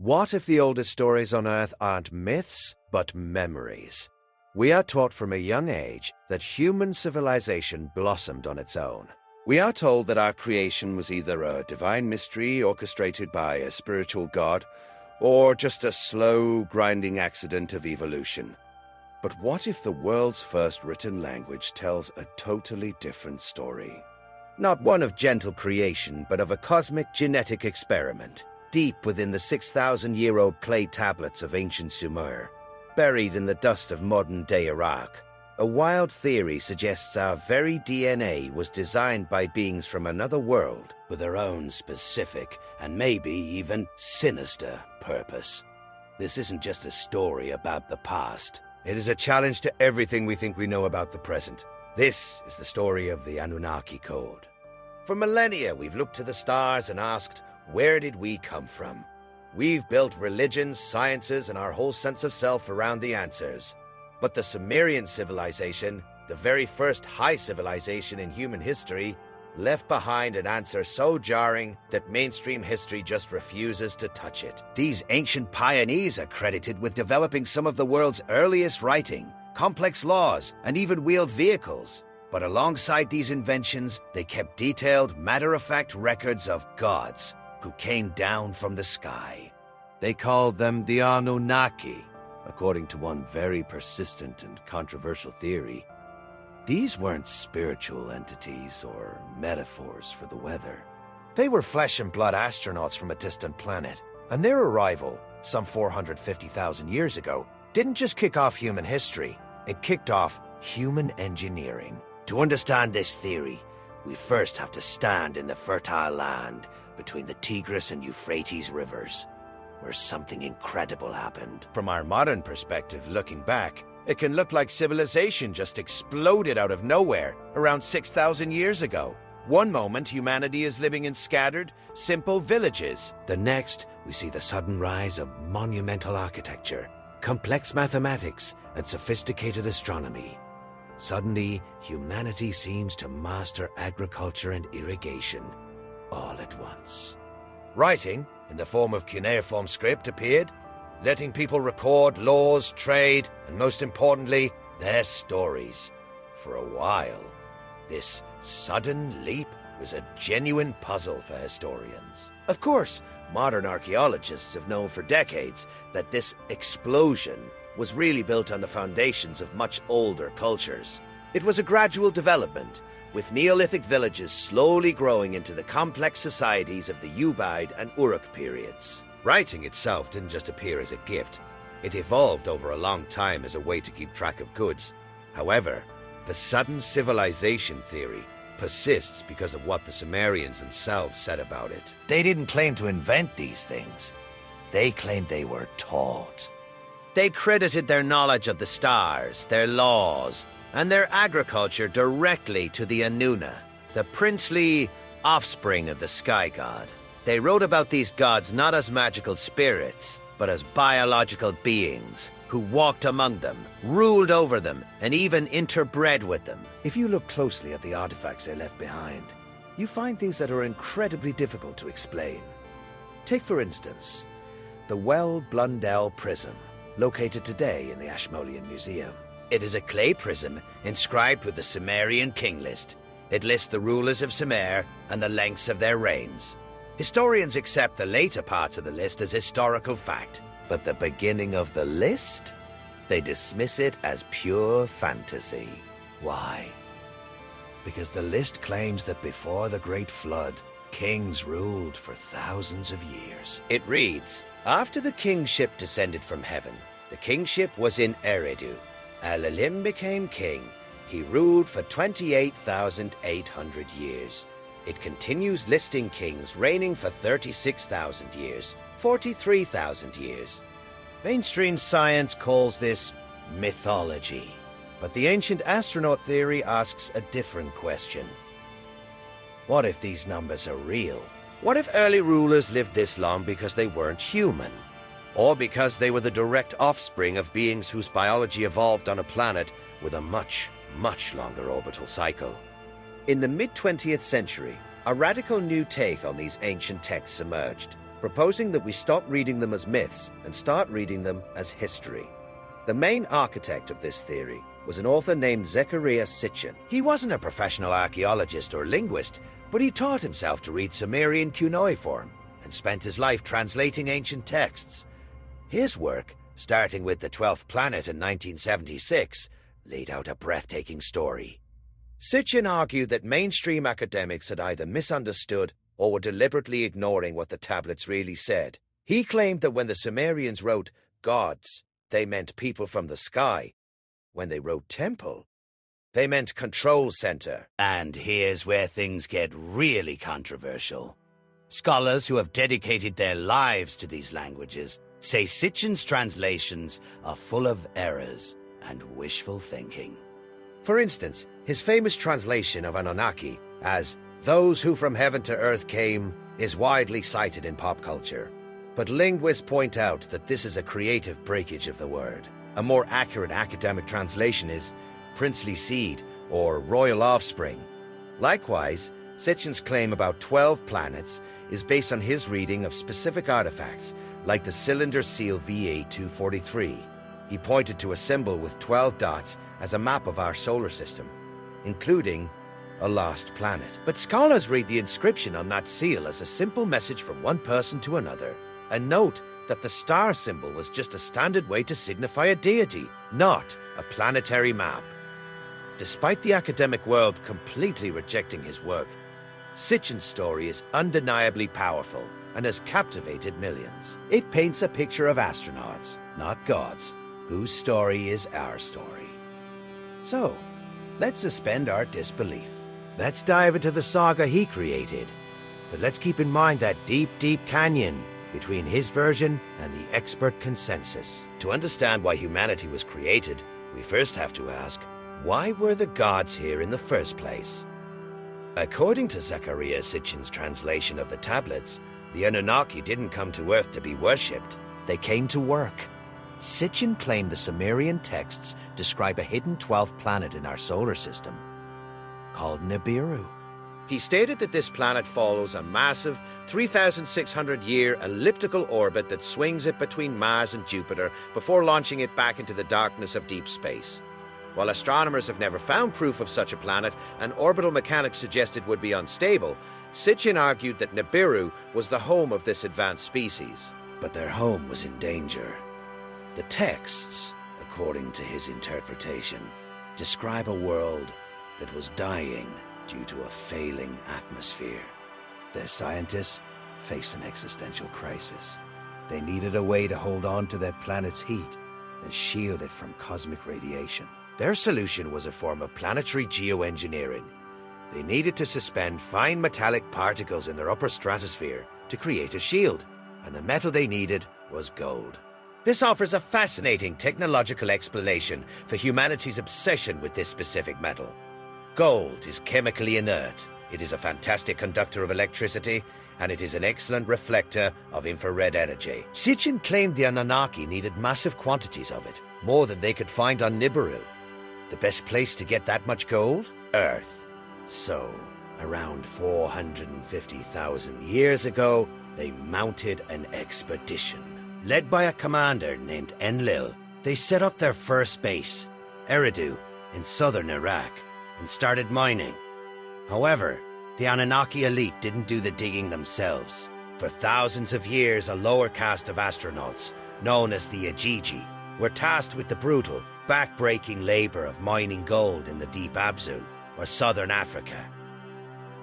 What if the oldest stories on Earth aren't myths, but memories? We are taught from a young age that human civilization blossomed on its own. We are told that our creation was either a divine mystery orchestrated by a spiritual god, or just a slow, grinding accident of evolution. But what if the world's first written language tells a totally different story? Not one of gentle creation, but of a cosmic genetic experiment, deep within the 6,000-year-old clay tablets of ancient Sumer, buried in the dust of modern-day Iraq. A wild theory suggests our very DNA was designed by beings from another world with their own specific and maybe even sinister purpose. This isn't just a story about the past. It is a challenge to everything we think we know about the present. This is the story of the Anunnaki Code. For millennia, we've looked to the stars and asked, where did we come from? We've built religions, sciences, and our whole sense of self around the answers. But the Sumerian civilization, the very first high civilization in human history, left behind an answer so jarring that mainstream history just refuses to touch it. These ancient pioneers are credited with developing some of the world's earliest writing, complex laws, and even wheeled vehicles. But alongside these inventions, they kept detailed, matter-of-fact records of gods who came down from the sky. They called them the Anunnaki, according to one very persistent and controversial theory. These weren't spiritual entities or metaphors for the weather. They were flesh and blood astronauts from a distant planet, and their arrival, some 450,000 years ago, didn't just kick off human history, it kicked off human engineering. To understand this theory, we first have to stand in the fertile land between the Tigris and Euphrates rivers, where something incredible happened. From our modern perspective, looking back, it can look like civilization just exploded out of nowhere around 6,000 years ago. One moment, humanity is living in scattered, simple villages. The next, we see the sudden rise of monumental architecture, complex mathematics, and sophisticated astronomy. Suddenly, humanity seems to master agriculture and irrigation all at once. Writing, in the form of cuneiform script, appeared, letting people record laws, trade, and most importantly, their stories. For a while, this sudden leap was a genuine puzzle for historians. Of course, modern archaeologists have known for decades that this explosion was really built on the foundations of much older cultures. It was a gradual development, with Neolithic villages slowly growing into the complex societies of the Ubaid and Uruk periods. Writing itself didn't just appear as a gift. It evolved over a long time as a way to keep track of goods. However, the sudden civilization theory persists because of what the Sumerians themselves said about it. They didn't claim to invent these things. They claimed they were taught. They credited their knowledge of the stars, their laws, and their agriculture directly to the Anunna, the princely offspring of the sky god. They wrote about these gods not as magical spirits, but as biological beings who walked among them, ruled over them, and even interbred with them. If you look closely at the artifacts they left behind, you find things that are incredibly difficult to explain. Take, for instance, the Well-Blundell Prism, located today in the Ashmolean Museum. It is a clay prism inscribed with the Sumerian King List. It lists the rulers of Sumer and the lengths of their reigns. Historians accept the later parts of the list as historical fact, but the beginning of the list? They dismiss it as pure fantasy. Why? Because the list claims that before the Great Flood, kings ruled for thousands of years. It reads, after the kingship descended from heaven, the kingship was in Eridu. Enlil became king. He ruled for 28,800 years. It continues listing kings reigning for 36,000 years, 43,000 years. Mainstream science calls this mythology. But the ancient astronaut theory asks a different question. What if these numbers are real? What if early rulers lived this long because they weren't human? Or because they were the direct offspring of beings whose biology evolved on a planet with a much, much longer orbital cycle? In the mid-20th century, a radical new take on these ancient texts emerged. proposing that we stop reading them as myths and start reading them as history. The main architect of this theory was an author named Zecharia Sitchin. He wasn't a professional archaeologist or linguist, but he taught himself to read Sumerian cuneiform and spent his life translating ancient texts. His work, starting with the 12th planet in 1976, laid out a breathtaking story. Sitchin argued that mainstream academics had either misunderstood or were deliberately ignoring what the tablets really said. He claimed that when the Sumerians wrote gods, they meant people from the sky. When they wrote temple, they meant control center. And here's where things get really controversial. Scholars who have dedicated their lives to these languages say Sitchin's translations are full of errors and wishful thinking. For instance, his famous translation of Anunnaki as "those who from heaven to earth came" is widely cited in pop culture. But linguists point out that this is a creative breakage of the word. A more accurate academic translation is princely seed or royal offspring. Likewise, Sitchin's claim about 12 planets is based on his reading of specific artifacts, like the cylinder seal VA-243. He pointed to a symbol with 12 dots as a map of our solar system, including a lost planet. But scholars read the inscription on that seal as a simple message from one person to another, and note that the star symbol was just a standard way to signify a deity, not a planetary map. Despite the academic world completely rejecting his work, Sitchin's story is undeniably powerful and has captivated millions. It paints a picture of astronauts, not gods, whose story is our story. So, let's suspend our disbelief. Let's dive into the saga he created. But let's keep in mind that deep, deep canyon between his version and the expert consensus. To understand why humanity was created, we first have to ask, why were the gods here in the first place? According to Zecharia Sitchin's translation of the tablets, the Anunnaki didn't come to Earth to be worshipped. They came to work. Sitchin claimed the Sumerian texts describe a hidden 12th planet in our solar system, called Nibiru. He stated that this planet follows a massive 3,600-year elliptical orbit that swings it between Mars and Jupiter before launching it back into the darkness of deep space. While astronomers have never found proof of such a planet, and orbital mechanics suggest it would be unstable, Sitchin argued that Nibiru was the home of this advanced species. But their home was in danger. The texts, according to his interpretation, describe a world that was dying due to a failing atmosphere. Their scientists faced an existential crisis. They needed a way to hold on to their planet's heat and shield it from cosmic radiation. Their solution was a form of planetary geoengineering. They needed to suspend fine metallic particles in their upper stratosphere to create a shield, and the metal they needed was gold. This offers a fascinating technological explanation for humanity's obsession with this specific metal. Gold is chemically inert. It is a fantastic conductor of electricity, and it is an excellent reflector of infrared energy. Sitchin claimed the Anunnaki needed massive quantities of it, more than they could find on Nibiru. The best place to get that much gold? Earth. So, around 450,000 years ago, they mounted an expedition. Led by a commander named Enlil, they set up their first base, Eridu, in southern Iraq, and started mining. However, the Anunnaki elite didn't do the digging themselves. For thousands of years, a lower caste of astronauts, known as the Igigi, were tasked with the brutal, back-breaking labor of mining gold in the deep Abzu, or southern Africa.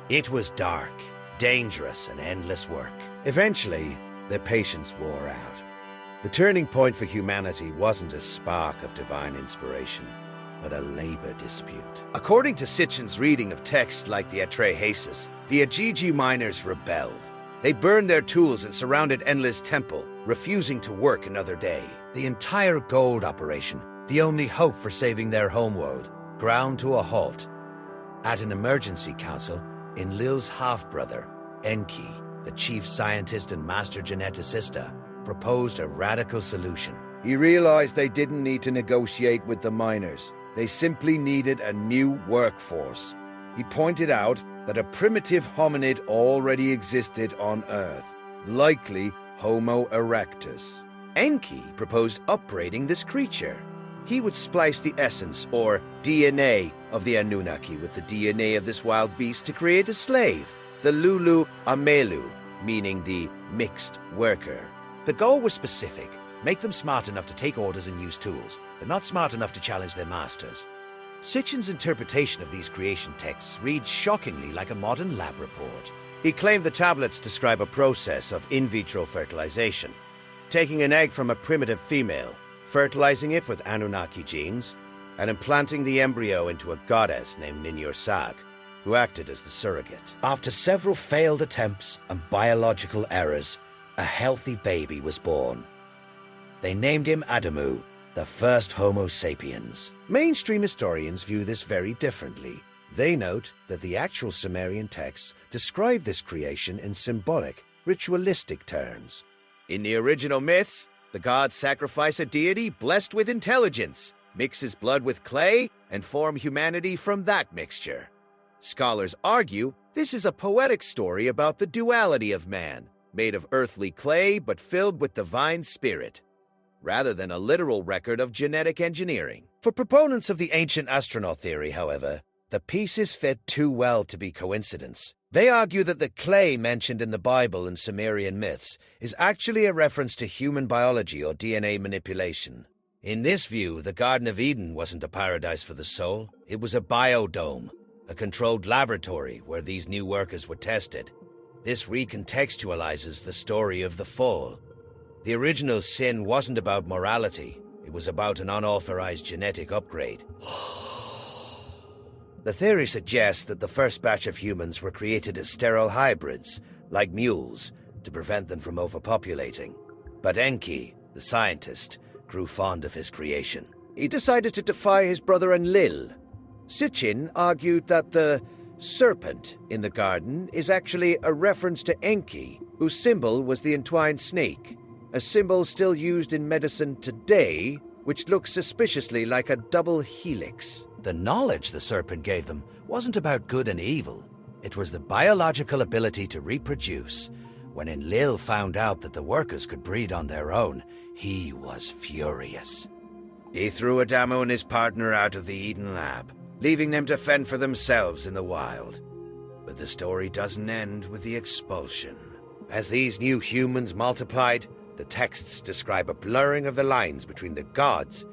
It was dark, dangerous, and endless work. Eventually, their patience wore out. The turning point for humanity wasn't a spark of divine inspiration, but a labor dispute. According to Sitchin's reading of texts like the Atrehasis, the Igigi miners rebelled. They burned their tools and surrounded Enlil's temple, refusing to work another day. The entire gold operation, the only hope for saving their homeworld, ground to a halt. At an emergency council, Enlil's half-brother, Enki, the chief scientist and master geneticista, proposed a radical solution. He realized they didn't need to negotiate with the miners. They simply needed a new workforce. He pointed out that a primitive hominid already existed on Earth, likely Homo erectus. Enki proposed upbraiding this creature. He would splice the essence, or DNA, of the Anunnaki with the DNA of this wild beast to create a slave, the Lulu Amelu, meaning the mixed worker. The goal was specific: make them smart enough to take orders and use tools, but not smart enough to challenge their masters. Sitchin's interpretation of these creation texts reads shockingly like a modern lab report. He claimed the tablets describe a process of in vitro fertilization, taking an egg from a primitive female, fertilizing it with Anunnaki genes, and implanting the embryo into a goddess named Nibiru, who acted as the surrogate. After several failed attempts and biological errors, a healthy baby was born. They named him Adamu, the first Homo sapiens. Mainstream historians view this very differently. They note that the actual Sumerian texts describe this creation in symbolic, ritualistic terms. In the original myths, the gods sacrifice a deity blessed with intelligence, mix his blood with clay, and form humanity from that mixture. Scholars argue this is a poetic story about the duality of man, made of earthly clay but filled with divine spirit, rather than a literal record of genetic engineering. For proponents of the ancient astronaut theory, however, the pieces fit too well to be coincidence. They argue that the clay mentioned in the Bible and Sumerian myths is actually a reference to human biology or DNA manipulation. In this view, the Garden of Eden wasn't a paradise for the soul. It was a biodome, a controlled laboratory where these new workers were tested. This recontextualizes the story of the fall. The original sin wasn't about morality. It was about an unauthorized genetic upgrade. The theory suggests that the first batch of humans were created as sterile hybrids, like mules, to prevent them from overpopulating. But Enki, the scientist, grew fond of his creation. He decided to defy his brother Enlil. Sitchin argued that the serpent in the garden is actually a reference to Enki, whose symbol was the entwined snake, a symbol still used in medicine today, which looks suspiciously like a double helix. The knowledge the serpent gave them wasn't about good and evil. It was the biological ability to reproduce. When Enlil found out that the workers could breed on their own, he was furious. He threw Adamu and his partner out of the Eden lab, leaving them to fend for themselves in the wild. But the story doesn't end with the expulsion. As these new humans multiplied, the texts describe a blurring of the lines between the gods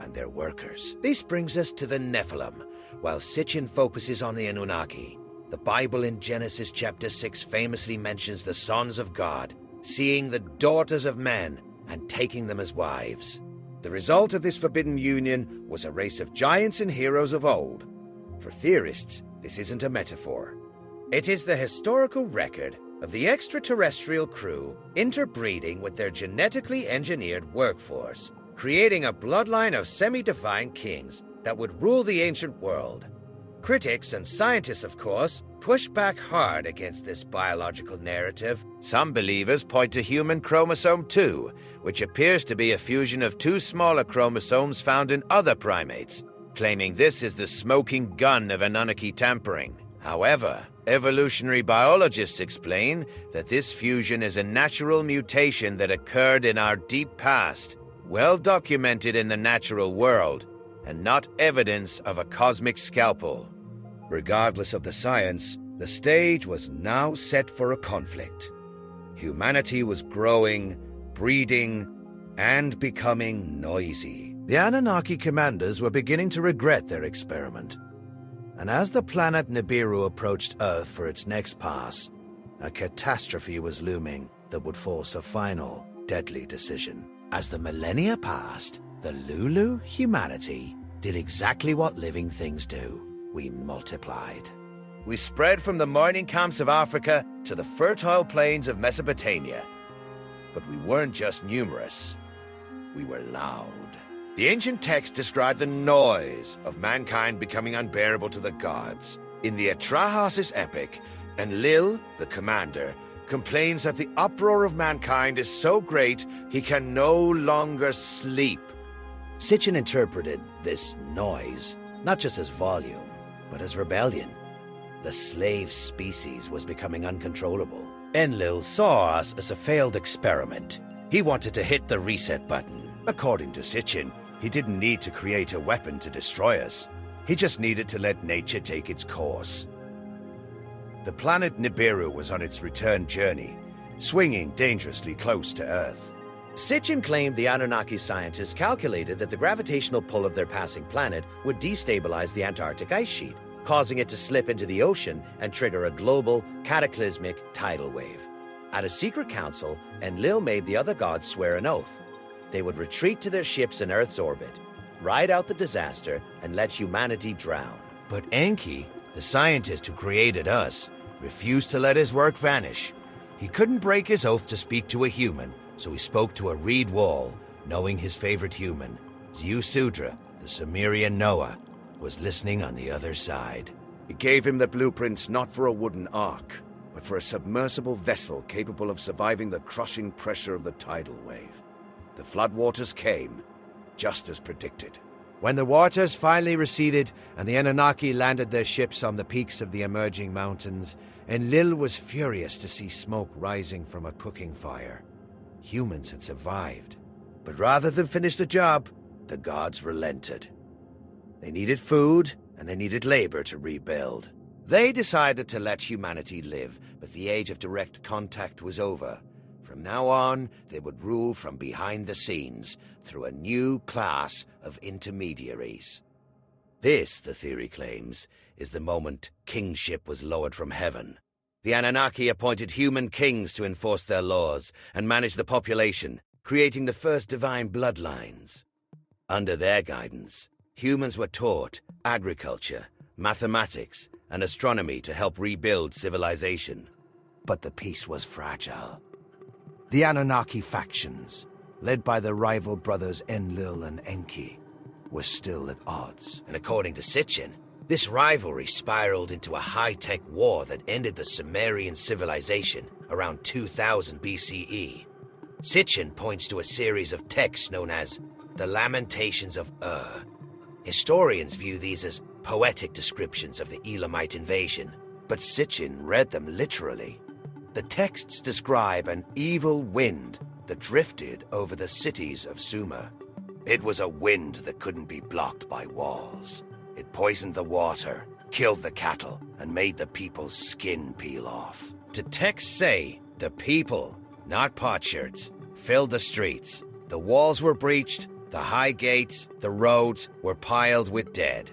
and their workers. This brings us to the Nephilim. While Sitchin focuses on the Anunnaki, the Bible in Genesis chapter 6 famously mentions the sons of God, seeing the daughters of men and taking them as wives. The result of this forbidden union was a race of giants and heroes of old. For theorists, this isn't a metaphor. It is the historical record of the extraterrestrial crew interbreeding with their genetically engineered workforce, creating a bloodline of semi-divine kings that would rule the ancient world. Critics and scientists, of course, push back hard against this biological narrative. Some believers point to human chromosome 2, which appears to be a fusion of two smaller chromosomes found in other primates, claiming this is the smoking gun of Anunnaki tampering. However, evolutionary biologists explain that this fusion is a natural mutation that occurred in our deep past, well documented in the natural world, and not evidence of a cosmic scalpel. Regardless of the science, the stage was now set for a conflict. Humanity was growing, breeding, and becoming noisy. The Anunnaki commanders were beginning to regret their experiment. And as the planet Nibiru approached Earth for its next pass, a catastrophe was looming that would force a final, deadly decision. As the millennia passed, the Lulu humanity did exactly what living things do. We multiplied. We spread from the mining camps of Africa to the fertile plains of Mesopotamia. But we weren't just numerous, we were loud. The ancient texts describe the noise of mankind becoming unbearable to the gods. In the Atrahasis epic, Enlil, the commander, complains that the uproar of mankind is so great he can no longer sleep. Sitchin interpreted this noise not just as volume, but as rebellion. The slave species was becoming uncontrollable. Enlil saw us as a failed experiment. He wanted to hit the reset button. According to Sitchin, he didn't need to create a weapon to destroy us. He just needed to let nature take its course. The planet Nibiru was on its return journey, swinging dangerously close to Earth. Sitchin claimed the Anunnaki scientists calculated that the gravitational pull of their passing planet would destabilize the Antarctic ice sheet, causing it to slip into the ocean and trigger a global, cataclysmic tidal wave. At a secret council, Enlil made the other gods swear an oath. They would retreat to their ships in Earth's orbit, ride out the disaster, and let humanity drown. But Enki, the scientist who created us, refused to let his work vanish. He couldn't break his oath to speak to a human, so he spoke to a reed wall, knowing his favorite human, Zeusudra, the Sumerian Noah, was listening on the other side. He gave him the blueprints not for a wooden ark, but for a submersible vessel capable of surviving the crushing pressure of the tidal wave. The floodwaters came, just as predicted. When the waters finally receded and the Anunnaki landed their ships on the peaks of the emerging mountains, Enlil was furious to see smoke rising from a cooking fire. Humans had survived. But rather than finish the job, the gods relented. They needed food, and they needed labor to rebuild. They decided to let humanity live, but the age of direct contact was over. From now on, they would rule from behind the scenes, through a new class of intermediaries. This, the theory claims, is the moment kingship was lowered from heaven. The Anunnaki appointed human kings to enforce their laws and manage the population, creating the first divine bloodlines. Under their guidance, humans were taught agriculture, mathematics, and astronomy to help rebuild civilization. But the peace was fragile. The Anunnaki factions, led by the rival brothers Enlil and Enki, were still at odds. And according to Sitchin, this rivalry spiraled into a high-tech war that ended the Sumerian civilization around 2000 BCE. Sitchin points to a series of texts known as the Lamentations of Ur. Historians view these as poetic descriptions of the Elamite invasion, but Sitchin read them literally. The texts describe an evil wind that drifted over the cities of Sumer. It was a wind that couldn't be blocked by walls. It poisoned the water, killed the cattle, and made the people's skin peel off. The texts say the people, not potsherds, filled the streets. The walls were breached, the high gates, the roads were piled with dead.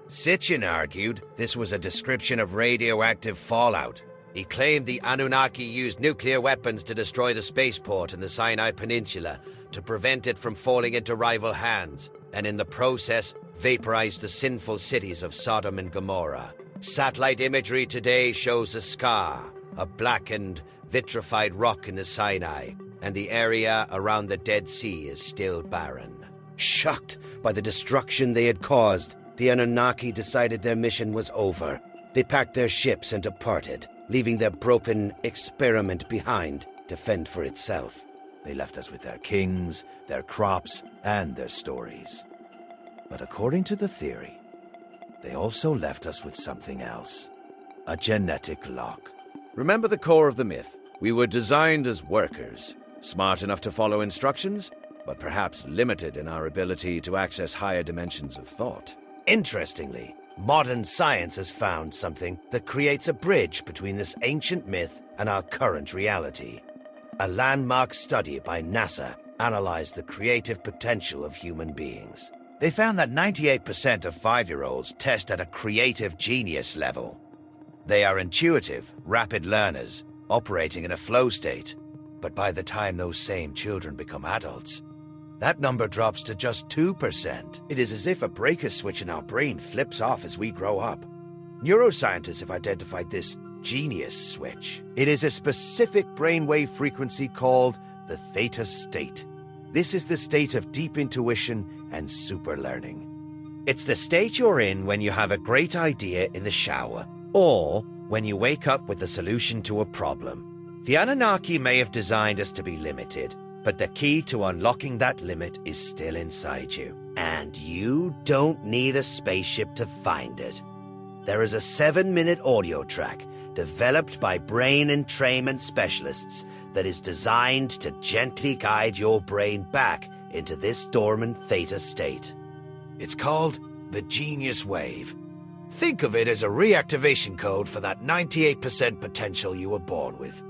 Sitchin argued this was a description of radioactive fallout. He claimed the Anunnaki used nuclear weapons to destroy the spaceport in the Sinai Peninsula to prevent it from falling into rival hands, and in the process vaporized the sinful cities of Sodom and Gomorrah. Satellite imagery today shows a scar, a blackened, vitrified rock in the Sinai, and the area around the Dead Sea is still barren. Shocked by the destruction they had caused, the Anunnaki decided their mission was over. They packed their ships and departed, leaving their broken experiment behind to fend for itself. They left us with their kings, their crops, and their stories. But according to the theory, they also left us with something else. A genetic lock. Remember the core of the myth. We were designed as workers, smart enough to follow instructions, but perhaps limited in our ability to access higher dimensions of thought. Interestingly, modern science has found something that creates a bridge between this ancient myth and our current reality. A landmark study by NASA analyzed the creative potential of human beings. They found that 98% of 5-year-olds test at a creative genius level. They are intuitive, rapid learners, operating in a flow state. But by the time those same children become adults, that number drops to just 2%. It is as if a breaker switch in our brain flips off as we grow up. Neuroscientists have identified this genius switch. It is a specific brainwave frequency called the Theta State. This is the state of deep intuition and super learning. It's the state you're in when you have a great idea in the shower, or when you wake up with the solution to a problem. The Anunnaki may have designed us to be limited, but the key to unlocking that limit is still inside you. And you don't need a spaceship to find it. There is a 7-minute audio track developed by brain entrainment specialists that is designed to gently guide your brain back into this dormant theta state. It's called the Genius Wave. Think of it as a reactivation code for that 98% potential you were born with.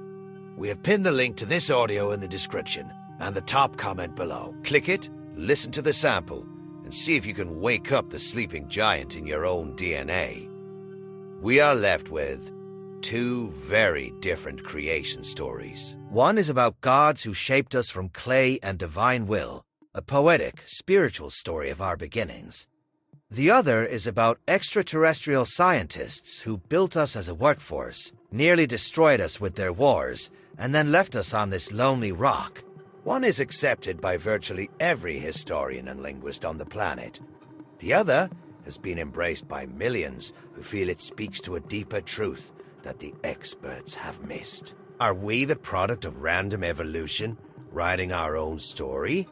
We have pinned the link to this audio in the description and the top comment below. Click it, listen to the sample, and see if you can wake up the sleeping giant in your own DNA. We are left with two very different creation stories. One is about gods who shaped us from clay and divine will, a poetic, spiritual story of our beginnings. The other is about extraterrestrial scientists who built us as a workforce, nearly destroyed us with their wars, and then left us on this lonely rock. One is accepted by virtually every historian and linguist on the planet. The other has been embraced by millions who feel it speaks to a deeper truth that the experts have missed. Are we the product of random evolution, writing our own story?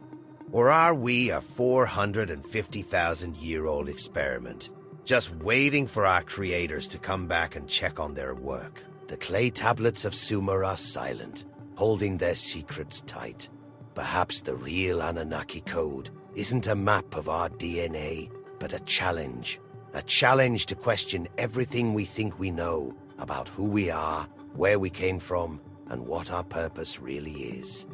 Or are we a 450,000-year-old experiment, just waiting for our creators to come back and check on their work? The clay tablets of Sumer are silent, holding their secrets tight. Perhaps the real Anunnaki Code isn't a map of our DNA, but a challenge to question everything we think we know about who we are, where we came from, and what our purpose really is.